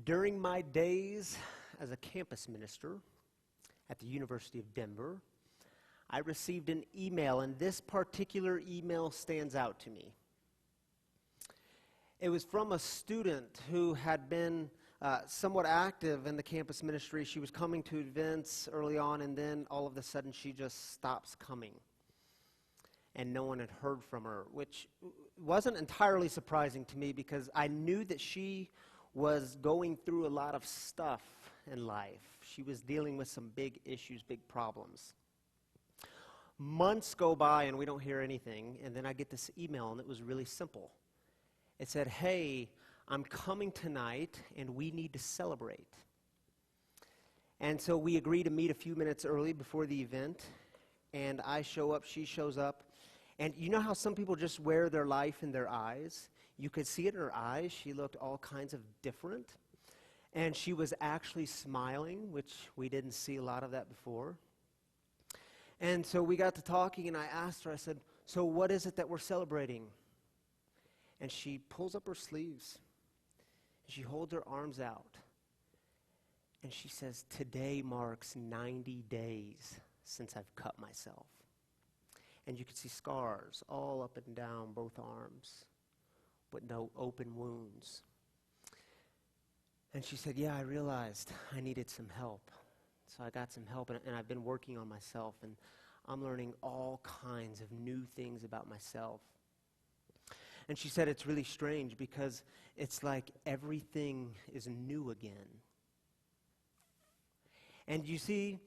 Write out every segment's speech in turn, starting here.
During my days as a campus minister at the University of Denver, I received an email, and this particular email stands out to me. It was from a student who had been somewhat active in the campus ministry. She was coming to events early on, and then all of a sudden she just stops coming. And no one had heard from her, which wasn't entirely surprising to me because I knew that she was going through a lot of stuff in life. She was dealing with some big issues, big problems. Months go by and we don't hear anything, and then I get this email, and it was really simple. It said, "Hey, I'm coming tonight, and we need to celebrate." And so we agree to meet a few minutes early before the event, and I show up, she shows up, and you know how some people just wear their life in their eyes? You could see it in her eyes. She looked all kinds of different, and she was actually smiling, which we didn't see a lot of that before. And so we got to talking, and I asked her, I said, "So what is it that we're celebrating?" And she pulls up her sleeves, and she holds her arms out, and she says, "Today marks 90 days since I've cut myself." And you could see scars all up and down both arms, but no open wounds. And she said, "Yeah, I realized I needed some help. So I got some help, and I've been working on myself, and I'm learning all kinds of new things about myself." And she said it's really strange because it's like everything is new again. And you see,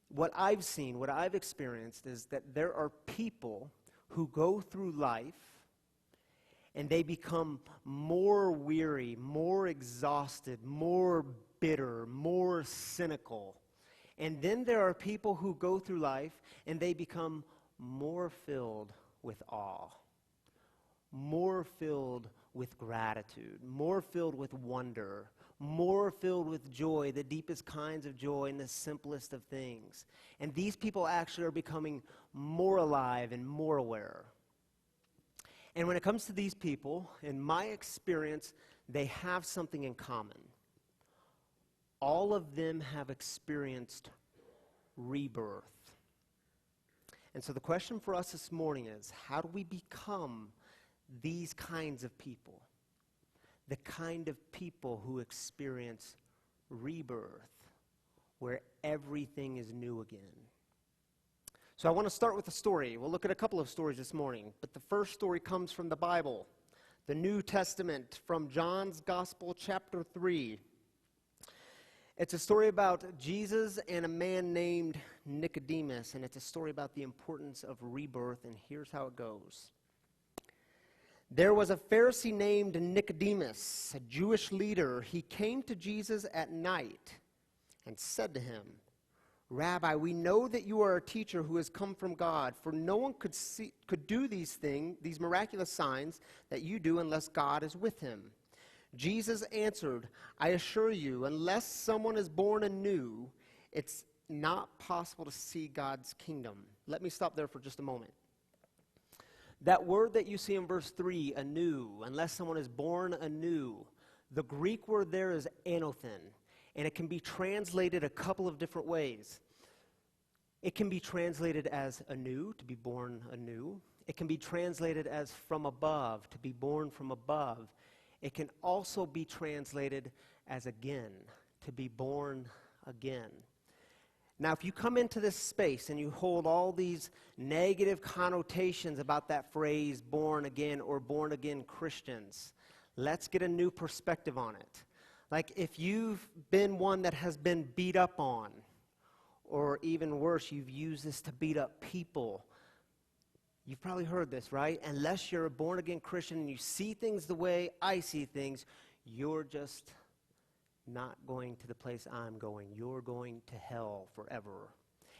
what I've seen, what I've experienced is that there are people who go through life and they become more weary, more exhausted, more bitter, more cynical. And then there are people who go through life and they become more filled with awe, more filled with gratitude, more filled with wonder, more filled with joy, the deepest kinds of joy and the simplest of things. And these people actually are becoming more alive and more aware. And when it comes to these people, in my experience, they have something in common. All of them have experienced rebirth. And so the question for us this morning is, how do we become these kinds of people? The kind of people who experience rebirth, where everything is new again. So I want to start with a story. We'll look at a couple of stories this morning, but the first story comes from the Bible, the New Testament, from John's Gospel, chapter 3. It's a story about Jesus and a man named Nicodemus, and it's a story about the importance of rebirth, and here's how it goes. There was a Pharisee named Nicodemus, a Jewish leader. He came to Jesus at night and said to him, "Rabbi, we know that you are a teacher who has come from God, for no one could do these miraculous signs that you do unless God is with him." Jesus answered, "I assure you, unless someone is born anew, it's not possible to see God's kingdom." Let me stop there for just a moment. That word that you see in verse 3, anew, unless someone is born anew, the Greek word there is anothen, and it can be translated a couple of different ways. It can be translated as anew, to be born anew. It can be translated as from above, to be born from above. It can also be translated as again, to be born again. Now, if you come into this space and you hold all these negative connotations about that phrase, born again or born again Christians, let's get a new perspective on it. Like if you've been one that has been beat up on, or even worse, you've used this to beat up people, you've probably heard this, right? Unless you're a born again Christian and you see things the way I see things, you're just not going to the place I'm going. You're going to hell forever.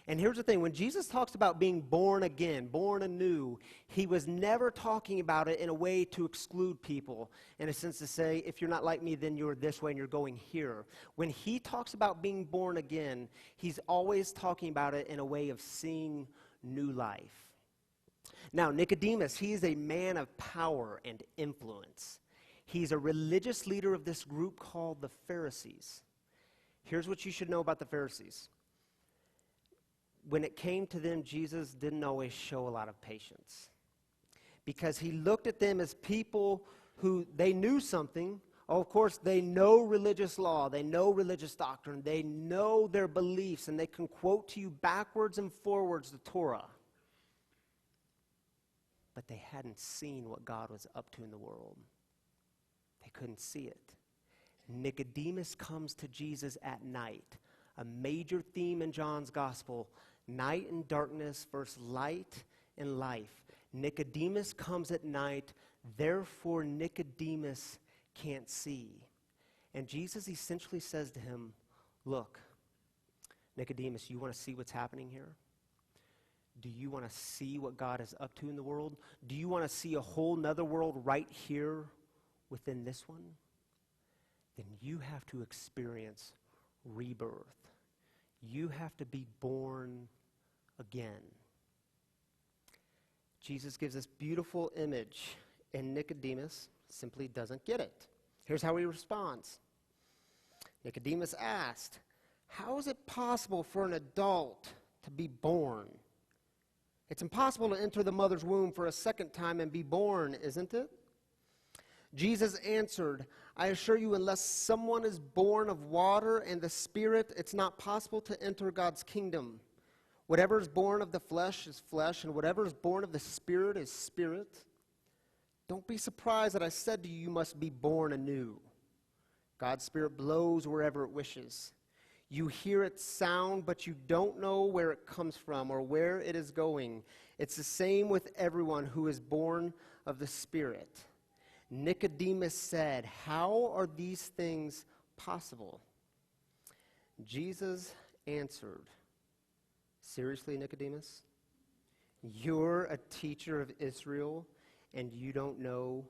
And here's the thing. When Jesus talks about being born again, born anew, he was never talking about it in a way to exclude people, in a sense to say, if you're not like me, then you're this way and you're going here. When he talks about being born again, he's always talking about it in a way of seeing new life. Now, Nicodemus, he is a man of power and influence. He's a religious leader of this group called the Pharisees. Here's what you should know about the Pharisees. When it came to them, Jesus didn't always show a lot of patience, because he looked at them as people who they knew something. Oh, of course, they know religious law, they know religious doctrine, they know their beliefs, and they can quote to you backwards and forwards the Torah. But they hadn't seen what God was up to in the world. They couldn't see it. Nicodemus comes to Jesus at night. A major theme in John's gospel, night and darkness versus light and life. Nicodemus comes at night, therefore Nicodemus can't see. And Jesus essentially says to him, look, Nicodemus, you want to see what's happening here? Do you want to see what God is up to in the world? Do you want to see a whole nother world right here within this one? Then you have to experience rebirth. You have to be born again. Jesus gives this beautiful image, and Nicodemus simply doesn't get it. Here's how he responds. Nicodemus asked, how is it possible for an adult to be born? It's impossible to enter the mother's womb for a second time and be born, isn't it? Jesus answered, I assure you, unless someone is born of water and the Spirit, it's not possible to enter God's kingdom. Whatever is born of the flesh is flesh, and whatever is born of the Spirit is spirit. Don't be surprised that I said to you, you must be born anew. God's Spirit blows wherever it wishes. You hear its sound, but you don't know where it comes from or where it is going. It's the same with everyone who is born of the Spirit. Nicodemus said, how are these things possible? Jesus answered, seriously, Nicodemus? You're a teacher of Israel, and you don't know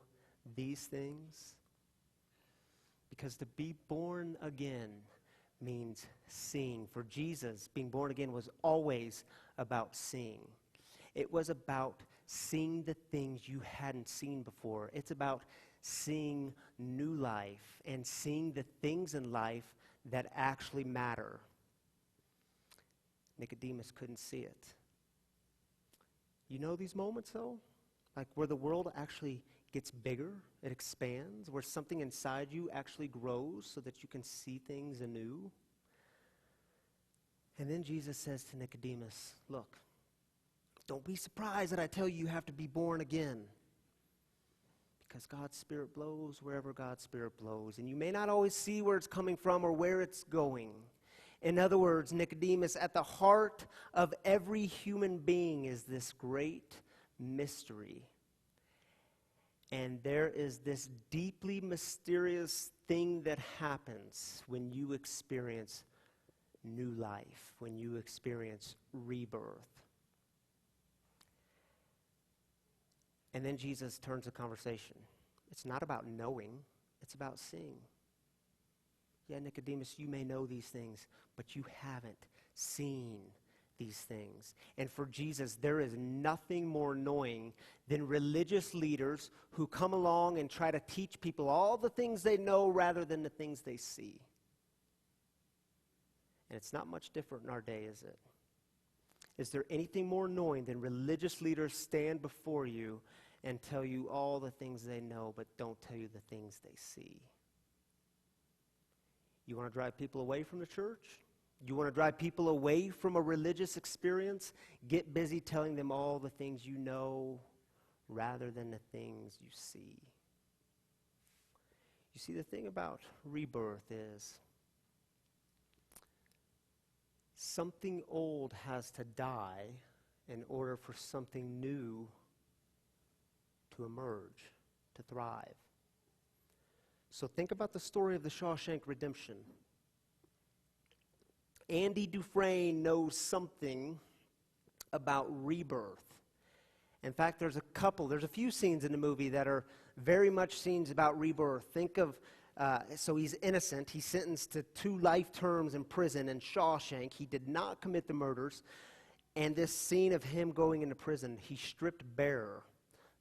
these things? Because to be born again means seeing. For Jesus, being born again was always about seeing. It was about seeing the things you hadn't seen before. It's about seeing new life and seeing the things in life that actually matter. Nicodemus couldn't see it. You know these moments, though? Like where the world actually gets bigger, it expands, where something inside you actually grows so that you can see things anew. And then Jesus says to Nicodemus, look, don't be surprised that I tell you you have to be born again. Because God's Spirit blows wherever God's Spirit blows. And you may not always see where it's coming from or where it's going. In other words, Nicodemus, at the heart of every human being is this great mystery. And there is this deeply mysterious thing that happens when you experience new life, when you experience rebirth. And then Jesus turns the conversation. It's not about knowing, it's about seeing. Yeah, Nicodemus, you may know these things, but you haven't seen these things. And for Jesus, there is nothing more annoying than religious leaders who come along and try to teach people all the things they know rather than the things they see. And it's not much different in our day, is it? Is there anything more annoying than religious leaders stand before you and tell you all the things they know, but don't tell you the things they see? You want to drive people away from the church? You want to drive people away from a religious experience? Get busy telling them all the things you know rather than the things you see. You see, the thing about rebirth is something old has to die in order for something new to emerge, to thrive. So think about the story of the Shawshank Redemption. Andy Dufresne knows something about rebirth. In fact, there's a few scenes in the movie that are very much scenes about rebirth. Think of, so he's innocent. He's sentenced to 2 life terms in prison in Shawshank. He did not commit the murders. And this scene of him going into prison, he's stripped bare.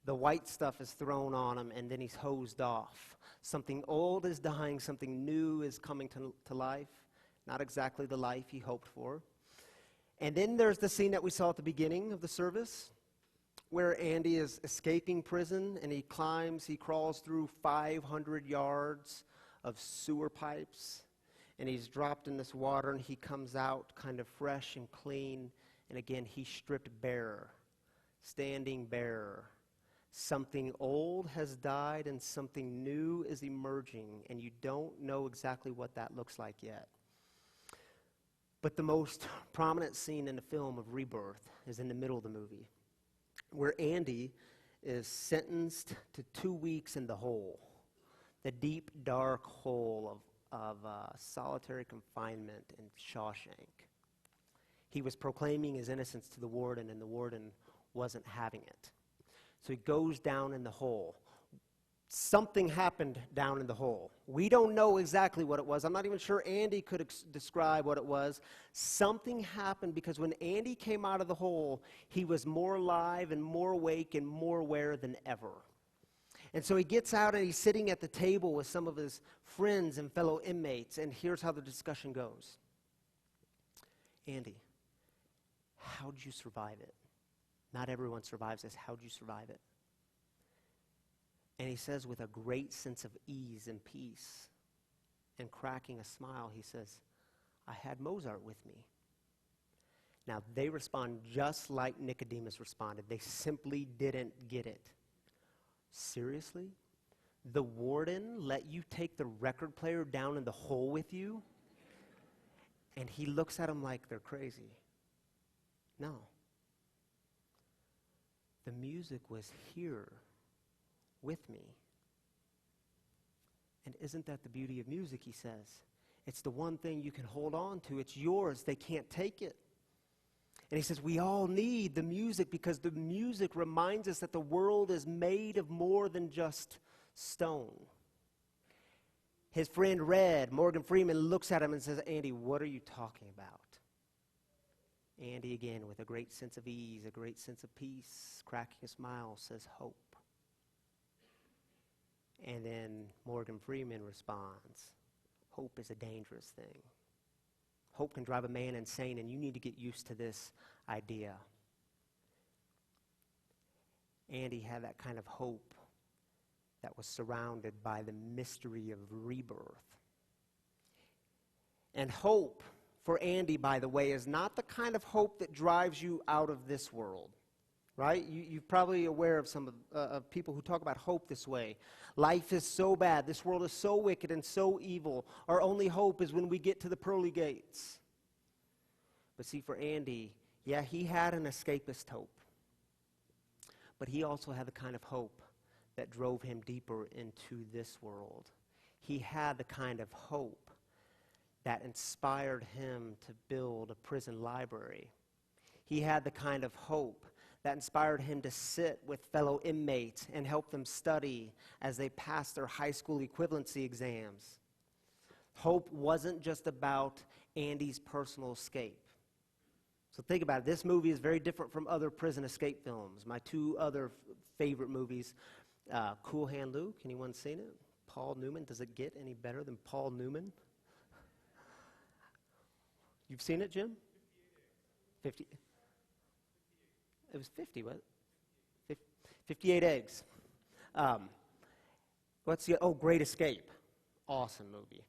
The white stuff is thrown on him, and then he's hosed off. Something old is dying, something new is coming to life. Not exactly the life he hoped for. And then there's the scene that we saw at the beginning of the service, where Andy is escaping prison, and he crawls through 500 yards of sewer pipes, and he's dropped in this water, and he comes out kind of fresh and clean, and again, he's stripped bare, standing bare. Something old has died, and something new is emerging, and you don't know exactly what that looks like yet. But the most prominent scene in the film of Rebirth is in the middle of the movie, where Andy is sentenced to 2 weeks in the hole, the deep, dark hole of solitary confinement in Shawshank. He was proclaiming his innocence to the warden, and the warden wasn't having it. So he goes down in the hole. Something happened down in the hole. We don't know exactly what it was. I'm not even sure Andy could describe what it was. Something happened because when Andy came out of the hole, he was more alive and more awake and more aware than ever. And so he gets out and he's sitting at the table with some of his friends and fellow inmates, and here's how the discussion goes. Andy, how'd you survive it? Not everyone survives this. How'd you survive it? And he says with a great sense of ease and peace and cracking a smile, he says, I had Mozart with me. Now, they respond just like Nicodemus responded. They simply didn't get it. Seriously? The warden let you take the record player down in the hole with you? And he looks at them like they're crazy. No. The music was here with me. And isn't that the beauty of music, he says? It's the one thing you can hold on to. It's yours. They can't take it. And he says we all need the music because the music reminds us that the world is made of more than just stone. His friend Morgan Freeman, looks at him and says, Andy, what are you talking about? Andy, again, with a great sense of ease, a great sense of peace, cracking a smile, says hope. And then Morgan Freeman responds, hope is a dangerous thing. Hope can drive a man insane, and you need to get used to this idea. Andy had that kind of hope that was surrounded by the mystery of rebirth. And hope for Andy, by the way, is not the kind of hope that drives you out of this world, right? You're probably aware of some of people who talk about hope this way. Life is so bad. This world is so wicked and so evil. Our only hope is when we get to the pearly gates. But see, for Andy, yeah, he had an escapist hope. But he also had the kind of hope that drove him deeper into this world. He had the kind of hope that inspired him to build a prison library. He had the kind of hope that inspired him to sit with fellow inmates and help them study as they passed their high school equivalency exams. Hope wasn't just about Andy's personal escape. So think about it. This movie is very different from other prison escape films. My two other favorite movies, Cool Hand Luke. Anyone seen it? Paul Newman. Does it get any better than Paul Newman? You've seen it, Jim? 50. It was 50, what? 58 eggs. Great Escape. Awesome movie.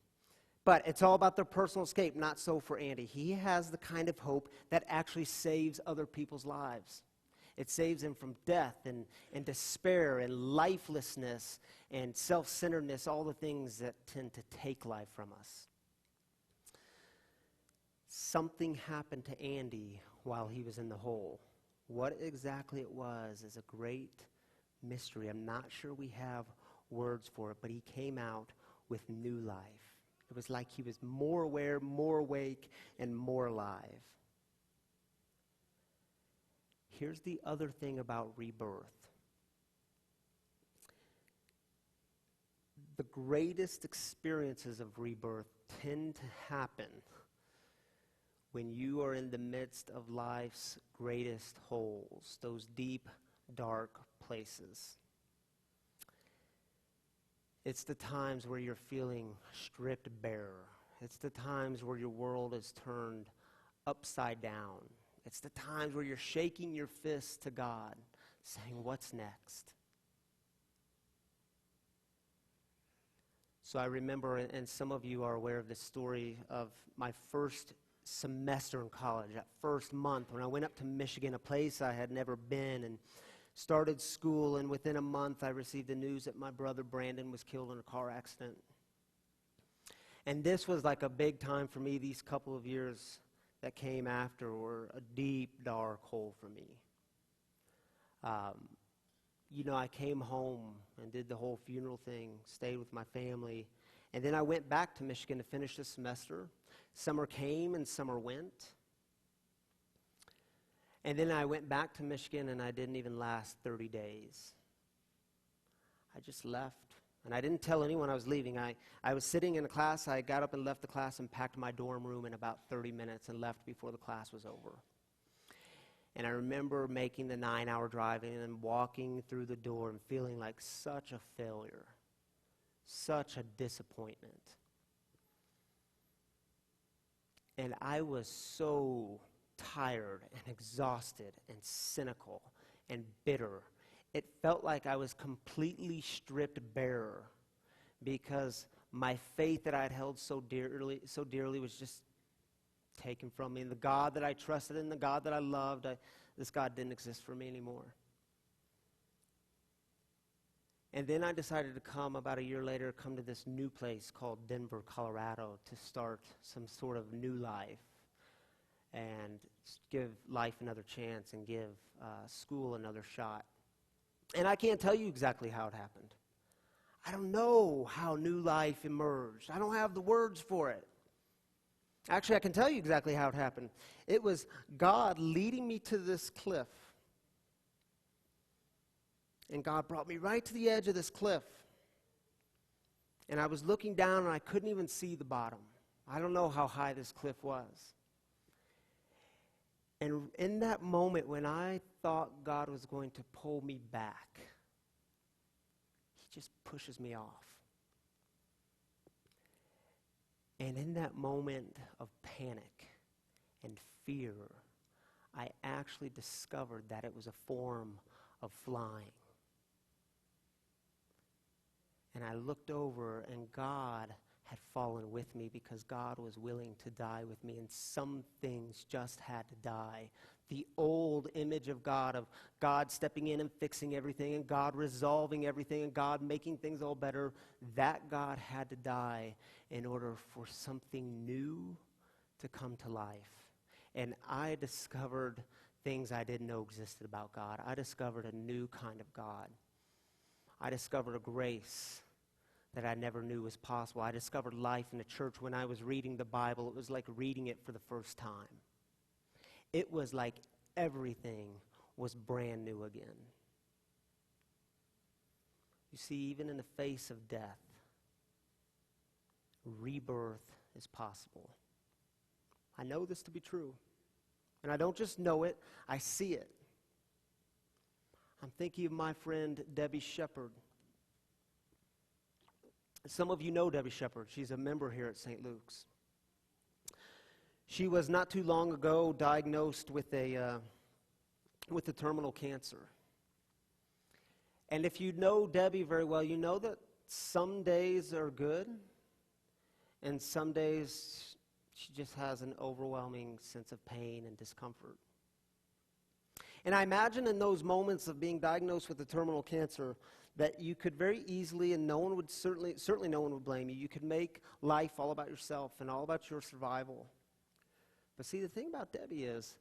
But it's all about their personal escape, not so for Andy. He has the kind of hope that actually saves other people's lives. It saves him from death and despair and lifelessness and self-centeredness, all the things that tend to take life from us. Something happened to Andy while he was in the hole. What exactly it was is a great mystery. I'm not sure we have words for it, but he came out with new life. It was like he was more aware, more awake, and more alive. Here's the other thing about rebirth. The greatest experiences of rebirth tend to happen when you are in the midst of life's greatest holes, those deep, dark places. It's the times where you're feeling stripped bare. It's the times where your world is turned upside down. It's the times where you're shaking your fist to God, saying, what's next? So I remember, and some of you are aware of this story, of my first semester in college, that first month when I went up to Michigan, a place I had never been, and started school, and within a month I received the news that my brother Brandon was killed in a car accident. And this was like a big time for me. These couple of years that came after were a deep, dark hole for me. I came home and did the whole funeral thing, stayed with my family, and then I went back to Michigan to finish the semester. Summer came and summer went. And then I went back to Michigan, and I didn't even last 30 days. I just left. And I didn't tell anyone I was leaving. I was sitting in a class. I got up and left the class and packed my dorm room in about 30 minutes and left before the class was over. And I remember making the 9-hour drive in and walking through the door and feeling like such a failure, such a disappointment. And I was so tired and exhausted and cynical and bitter. It felt like I was completely stripped bare because my faith that I had held so dearly was just taken from me. And the God that I trusted in, the God that I loved, this God didn't exist for me anymore. And then I decided to come, about a year later, come to this new place called Denver, Colorado, to start some sort of new life and give life another chance and give school another shot. And I can't tell you exactly how it happened. I don't know how new life emerged. I don't have the words for it. Actually, I can tell you exactly how it happened. It was God leading me to this cliff. And God brought me right to the edge of this cliff. And I was looking down, and I couldn't even see the bottom. I don't know how high this cliff was. And in that moment when I thought God was going to pull me back, he just pushes me off. And in that moment of panic and fear, I actually discovered that it was a form of flying. And I looked over, and God had fallen with me because God was willing to die with me, and some things just had to die. The old image of God stepping in and fixing everything, and God resolving everything, and God making things all better, that God had to die in order for something new to come to life. And I discovered things I didn't know existed about God. I discovered a new kind of God. I discovered a grace that I never knew was possible. I discovered life in the church when I was reading the Bible. It was like reading it for the first time. It was like everything was brand new again. You see, even in the face of death, rebirth is possible. I know this to be true. And I don't just know it, I see it. I'm thinking of my friend Debbie Shepard. Some of you know Debbie Shepard. She's a member here at St. Luke's. She was not too long ago diagnosed with a terminal cancer. And if you know Debbie very well, you know that some days are good, and some days she just has an overwhelming sense of pain and discomfort. And I imagine in those moments of being diagnosed with a terminal cancer that you could very easily, and no one would certainly no one would blame you, you could make life all about yourself and all about your survival. But see, the thing about Debbie is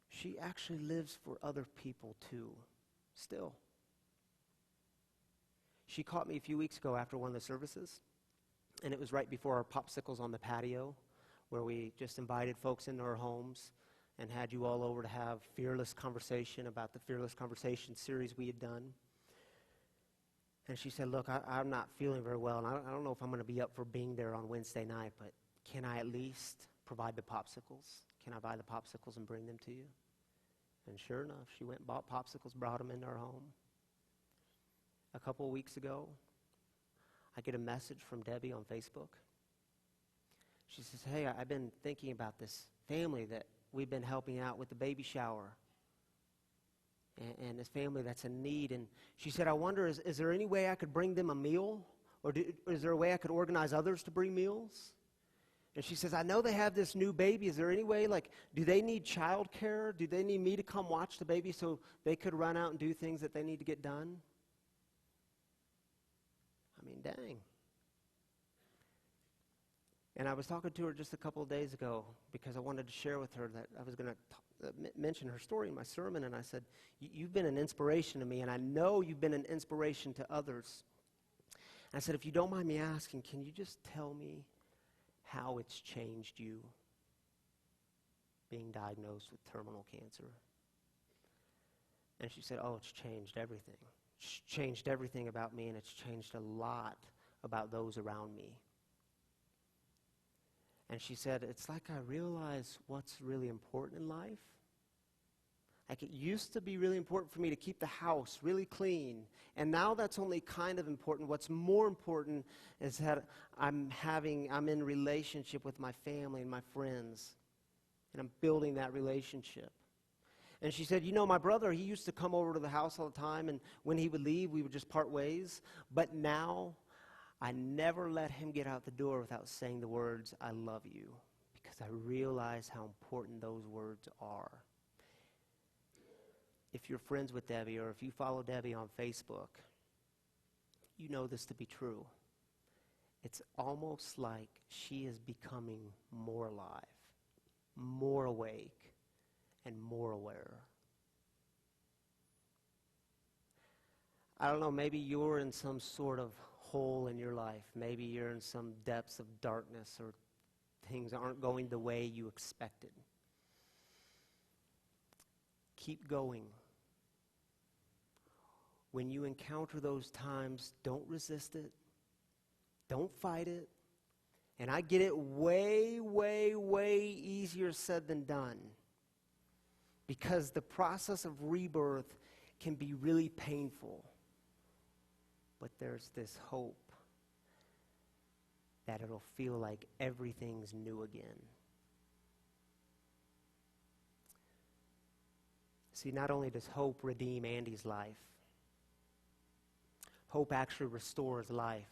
she actually lives for other people too, still. She caught me a few weeks ago after one of the services, and it was right before our popsicles on the patio, where we just invited folks into our homes and had you all over to have Fearless Conversation about the Fearless Conversation series we had done. And she said, look, I'm not feeling very well, and I don't know if I'm going to be up for being there on Wednesday night, but can I at least provide the popsicles? Can I buy the popsicles and bring them to you? And sure enough, she went and bought popsicles, brought them into our home. A couple of weeks ago, I get a message from Debbie on Facebook. She says, hey, I've been thinking about this family that we've been helping out with the baby shower. And this family that's in need. And she said, I wonder, is there any way I could bring them a meal? Or is there a way I could organize others to bring meals? And she says, I know they have this new baby. Is there any way, do they need child care? Do they need me to come watch the baby so they could run out and do things that they need to get done? I mean, dang. And I was talking to her just a couple of days ago because I wanted to share with her that I was going to mention her story in my sermon. And I said, you've been an inspiration to me, and I know you've been an inspiration to others. And I said, if you don't mind me asking, can you just tell me how it's changed you being diagnosed with terminal cancer? And she said, oh, it's changed everything. It's changed everything about me, and it's changed a lot about those around me. And she said, it's like I realize what's really important in life. Like it used to be really important for me to keep the house really clean. And now that's only kind of important. What's more important is that I'm in relationship with my family and my friends. And I'm building that relationship. And she said, my brother, he used to come over to the house all the time. And when he would leave, we would just part ways. But now, I never let him get out the door without saying the words, I love you, because I realize how important those words are. If you're friends with Debbie or if you follow Debbie on Facebook, you know this to be true. It's almost like she is becoming more alive, more awake, and more aware. I don't know, maybe you're in some sort of hole in your life. Maybe you're in some depths of darkness or things aren't going the way you expected. Keep going. When you encounter those times, don't resist it. Don't fight it. And I get it way, way, way easier said than done. Because the process of rebirth can be really painful. But there's this hope that it'll feel like everything's new again. See, not only does hope redeem Andy's life, hope actually restores life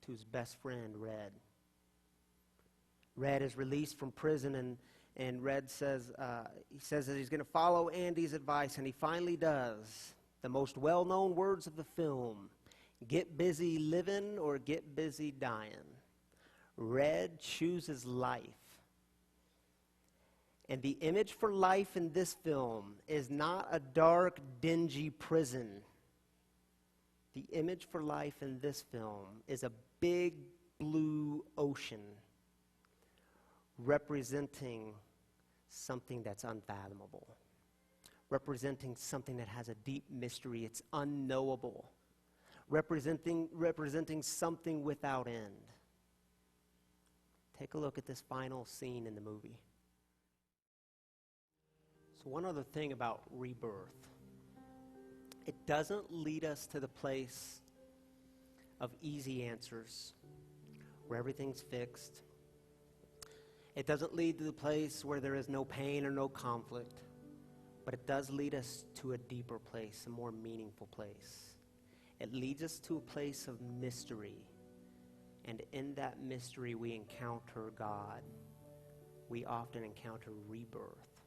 to his best friend, Red. Red is released from prison, and Red says, he says that he's going to follow Andy's advice, and he finally does. The most well-known words of the film: get busy living or get busy dying. Red chooses life. And the image for life in this film is not a dark, dingy prison. The image for life in this film is a big blue ocean representing something that's unfathomable, representing something that has a deep mystery. It's unknowable. Representing something without end. Take a look at this final scene in the movie. So one other thing about rebirth. It doesn't lead us to the place of easy answers, where everything's fixed. It doesn't lead to the place where there is no pain or no conflict, but it does lead us to a deeper place, a more meaningful place. It leads us to a place of mystery, and in that mystery we encounter God. We often encounter rebirth.